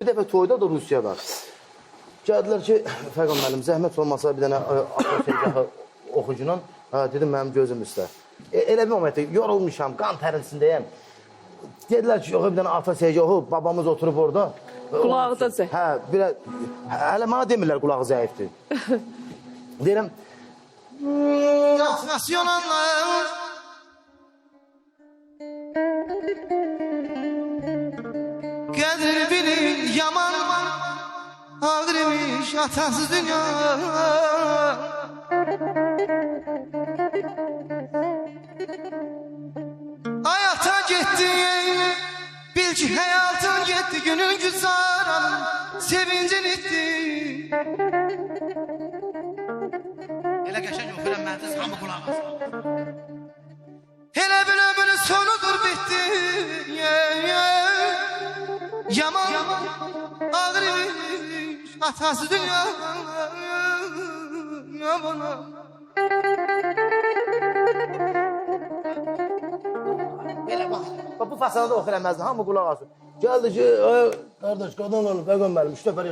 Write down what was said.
Bir dəfə toyda da Rusiya var. Gəldilər ki, Fəqan müəllim, zəhmət olmasa bir dənə atlasıncahı oxucunun, dedim mənim gözüm üstə. Elə bir momentdə yorulmuşam, qan tərisindəyəm. Dedilər ki, yox, bir dənə ata seyəcahı, babamız oturub orada. Qulağı da zəif. Hə, hələ mənə demirlər qulağı zəifdir. Deyirəm, nasyonallar. Qədir bilir yaman, ağır imiş atasız dünya. Hayata gitti, bil ki hayatın gitti, günün güzaran, sevincin itti. Elə qəşəng oxuram mənsiz, hamı qulaq asın. Elə bir ömrün sonudur bitti. Yaman, ağır imiş atası dünya. Belə bax, bu fasalda oxuram mənsiz, hamı qulaq asın. Gəldi ki, qardaş, qadan olun, Fəqan müəllim, 3 dəfə